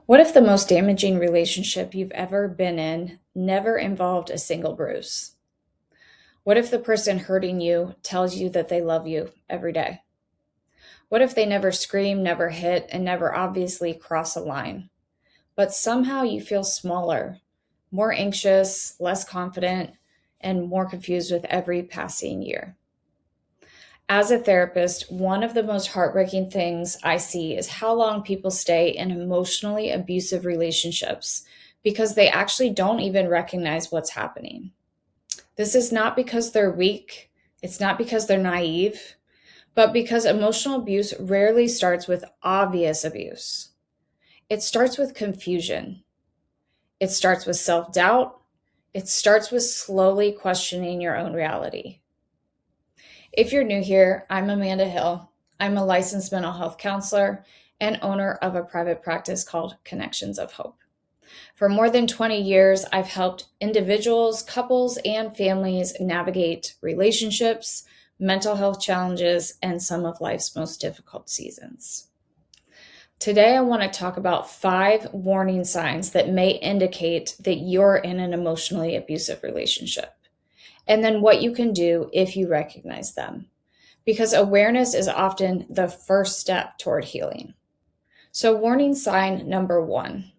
What if the most damaging relationship you've ever been in never involved a single bruise? What if the person hurting you tells you that they love you every day? What if they never scream, never hit, and never obviously cross a line? But somehow you feel smaller, more anxious, less confident, and more confused with every passing year. As a therapist, one of the most heartbreaking things I see is how long people stay in emotionally abusive relationships because they actually don't even recognize what's happening. This is not because they're weak, it's not because they're naive, but because emotional abuse rarely starts with obvious abuse. It starts with confusion, it starts with self doubt, it starts with slowly questioning your own reality. If you're new here, I'm Amanda Hill. I'm a licensed mental health counselor and owner of a private practice called Connections of Hope. For more than 20 years, I've helped individuals, couples, and families navigate relationships, mental health challenges, and some of life's most difficult seasons. Today, I want to talk about 5 warning signs that may indicate that you're in an emotionally abusive relationship, and then what you can do if you recognize them, because awareness is often the first step toward healing. So, warning sign number 1.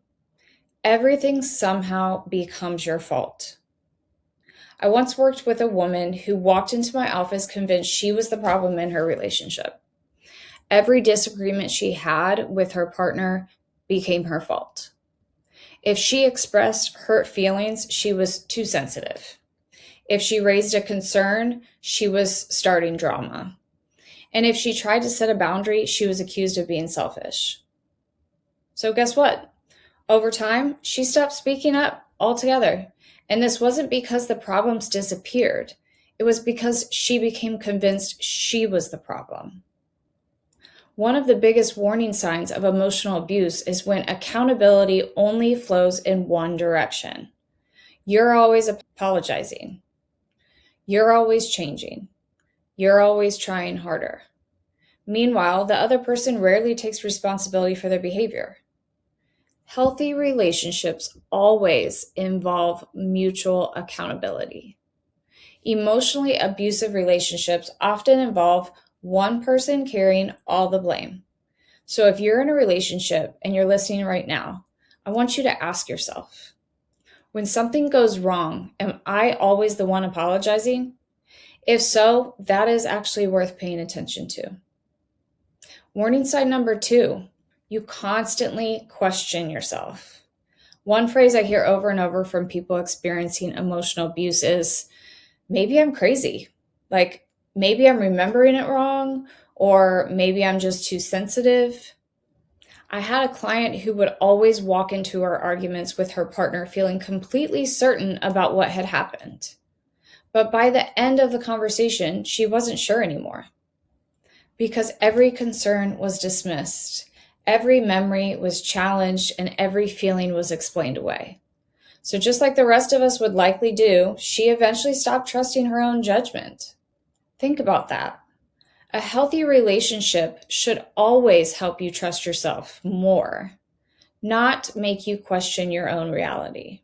Everything somehow becomes your fault. I once worked with a woman who walked into my office convinced she was the problem in her relationship. Every disagreement she had with her partner became her fault. If she expressed hurt feelings, she was too sensitive. If she raised a concern, she was starting drama. And if she tried to set a boundary, she was accused of being selfish. So guess what? Over time, she stopped speaking up altogether. And this wasn't because the problems disappeared. It was because she became convinced she was the problem. One of the biggest warning signs of emotional abuse is when accountability only flows in one direction. You're always apologizing. You're always changing. You're always trying harder. Meanwhile, the other person rarely takes responsibility for their behavior. Healthy relationships always involve mutual accountability. Emotionally abusive relationships often involve one person carrying all the blame. So if you're in a relationship and you're listening right now, I want you to ask yourself, when something goes wrong, am I always the one apologizing? If so, that is actually worth paying attention to. Warning sign number 2, you constantly question yourself. One phrase I hear over and over from people experiencing emotional abuse is, maybe I'm crazy. Like, maybe I'm remembering it wrong, or maybe I'm just too sensitive. I had a client who would always walk into her arguments with her partner feeling completely certain about what had happened. But by the end of the conversation, she wasn't sure anymore. Because every concern was dismissed, every memory was challenged, and every feeling was explained away. So just like the rest of us would likely do, she eventually stopped trusting her own judgment. Think about that. A healthy relationship should always help you trust yourself more, not make you question your own reality.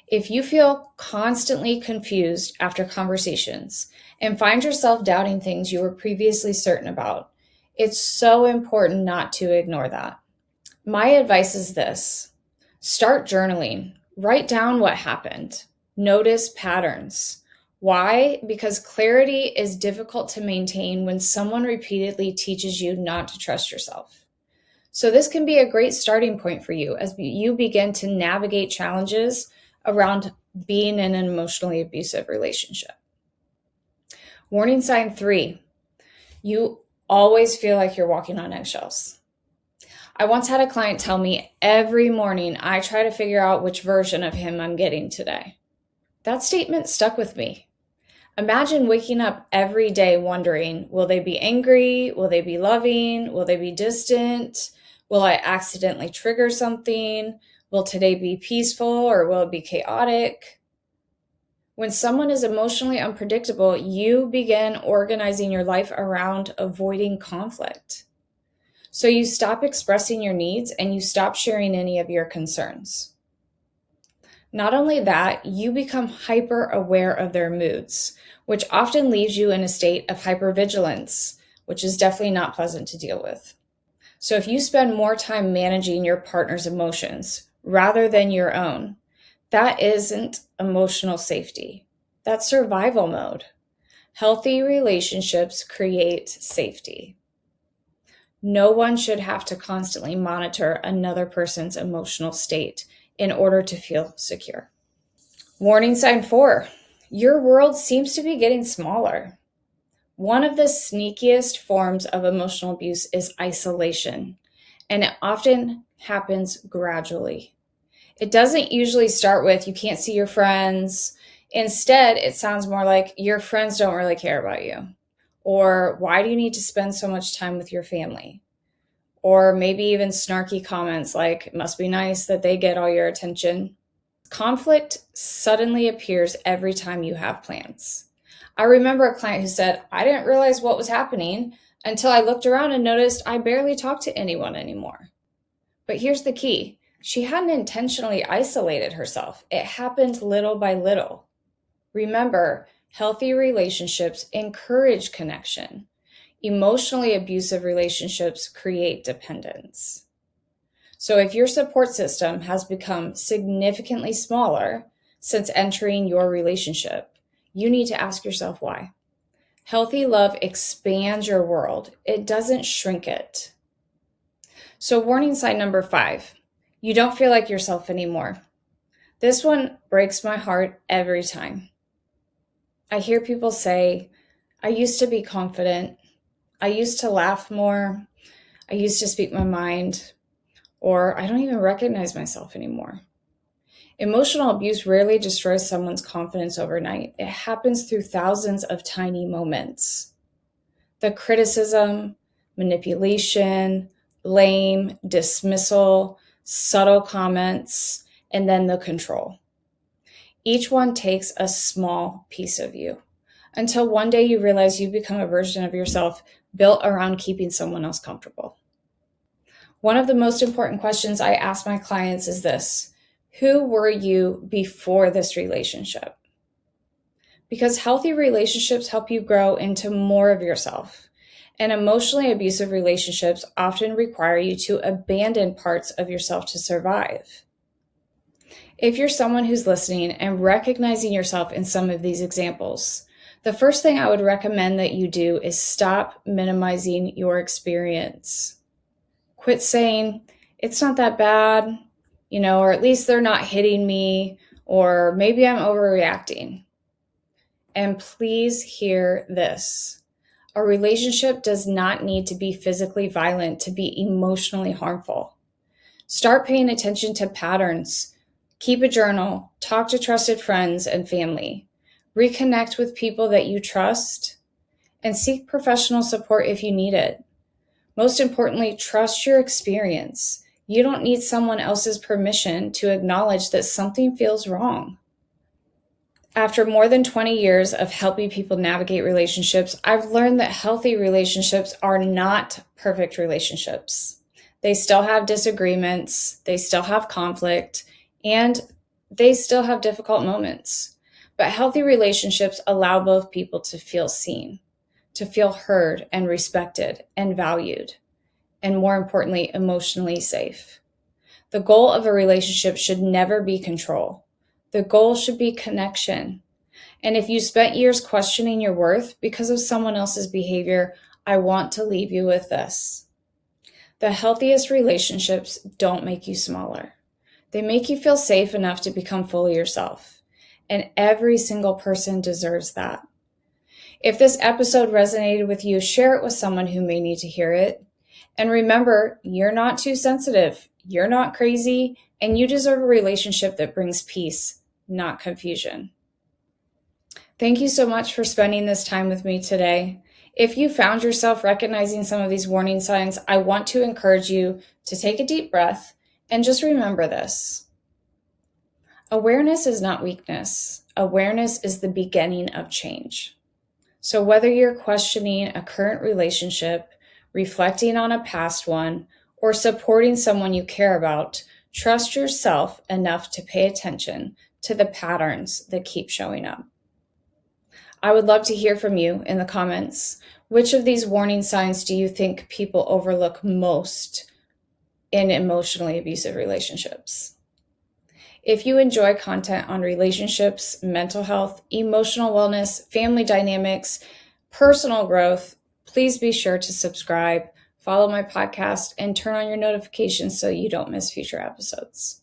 If you feel constantly confused after conversations and find yourself doubting things you were previously certain about, it's so important not to ignore that. My advice is this: start journaling. Write down what happened. Notice patterns. Why? Because clarity is difficult to maintain when someone repeatedly teaches you not to trust yourself. So this can be a great starting point for you as you begin to navigate challenges around being in an emotionally abusive relationship. Warning sign 3, you always feel like you're walking on eggshells. I once had a client tell me every morning I try to figure out which version of him I'm getting today. That statement stuck with me. Imagine waking up every day wondering, will they be angry? Will they be loving? Will they be distant? Will I accidentally trigger something? Will today be peaceful or will it be chaotic? When someone is emotionally unpredictable, you begin organizing your life around avoiding conflict. So you stop expressing your needs and you stop sharing any of your concerns. Not only that, you become hyper aware of their moods, which often leaves you in a state of hypervigilance, which is definitely not pleasant to deal with. So if you spend more time managing your partner's emotions rather than your own, that isn't emotional safety. That's survival mode. Healthy relationships create safety. No one should have to constantly monitor another person's emotional state in order to feel secure. Warning sign 4, your world seems to be getting smaller. One of the sneakiest forms of emotional abuse is isolation, and it often happens gradually. It doesn't usually start with you can't see your friends. Instead, it sounds more like your friends don't really care about you. Or why do you need to spend so much time with your family? Or maybe even snarky comments like, it must be nice that they get all your attention. Conflict suddenly appears every time you have plans. I remember a client who said, I didn't realize what was happening until I looked around and noticed I barely talked to anyone anymore. But here's the key. She hadn't intentionally isolated herself. It happened little by little. Remember, healthy relationships encourage connection. Emotionally abusive relationships create dependence. So if your support system has become significantly smaller since entering your relationship, you need to ask yourself why. Healthy love expands your world. It doesn't shrink it. So warning sign number 5, you don't feel like yourself anymore. This one breaks my heart every time. I hear people say, I used to be confident. I used to laugh more. I used to speak my mind. Or I don't even recognize myself anymore. Emotional abuse rarely destroys someone's confidence overnight. It happens through thousands of tiny moments. The criticism, manipulation, blame, dismissal, subtle comments, and then the control. Each one takes a small piece of you until one day you realize you've become a version of yourself built around keeping someone else comfortable. One of the most important questions I ask my clients is this: who were you before this relationship? Because healthy relationships help you grow into more of yourself. And emotionally abusive relationships often require you to abandon parts of yourself to survive. If you're someone who's listening and recognizing yourself in some of these examples, the first thing I would recommend that you do is stop minimizing your experience. Quit saying, it's not that bad, or at least they're not hitting me, or maybe I'm overreacting. And please hear this. A relationship does not need to be physically violent to be emotionally harmful. Start paying attention to patterns. Keep a journal. Talk to trusted friends and family. Reconnect with people that you trust, and seek professional support if you need it. Most importantly, trust your experience. You don't need someone else's permission to acknowledge that something feels wrong. After more than 20 years of helping people navigate relationships, I've learned that healthy relationships are not perfect relationships. They still have disagreements, they still have conflict, and they still have difficult moments. But healthy relationships allow both people to feel seen, to feel heard and respected and valued, and more importantly, emotionally safe. The goal of a relationship should never be control. The goal should be connection. And if you spent years questioning your worth because of someone else's behavior, I want to leave you with this. The healthiest relationships don't make you smaller. They make you feel safe enough to become fully yourself. And every single person deserves that. If this episode resonated with you, share it with someone who may need to hear it. And remember, you're not too sensitive, you're not crazy, and you deserve a relationship that brings peace, not confusion. Thank you so much for spending this time with me today. If you found yourself recognizing some of these warning signs, I want to encourage you to take a deep breath and just remember this. Awareness is not weakness. Awareness is the beginning of change. So whether you're questioning a current relationship, reflecting on a past one, or supporting someone you care about, trust yourself enough to pay attention to the patterns that keep showing up. I would love to hear from you in the comments. Which of these warning signs do you think people overlook most in emotionally abusive relationships? If you enjoy content on relationships, mental health, emotional wellness, family dynamics, personal growth, please be sure to subscribe, follow my podcast, and turn on your notifications so you don't miss future episodes.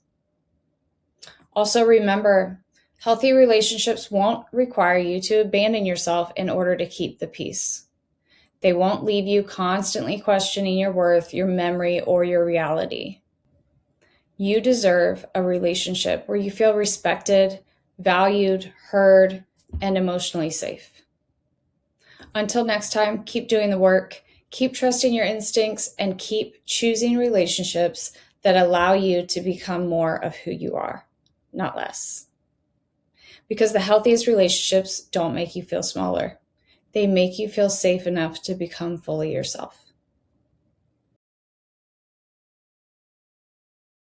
Also, remember, healthy relationships won't require you to abandon yourself in order to keep the peace. They won't leave you constantly questioning your worth, your memory, or your reality. You deserve a relationship where you feel respected, valued, heard, and emotionally safe. Until next time, keep doing the work, keep trusting your instincts, and keep choosing relationships that allow you to become more of who you are, not less. Because the healthiest relationships don't make you feel smaller. They make you feel safe enough to become fully yourself.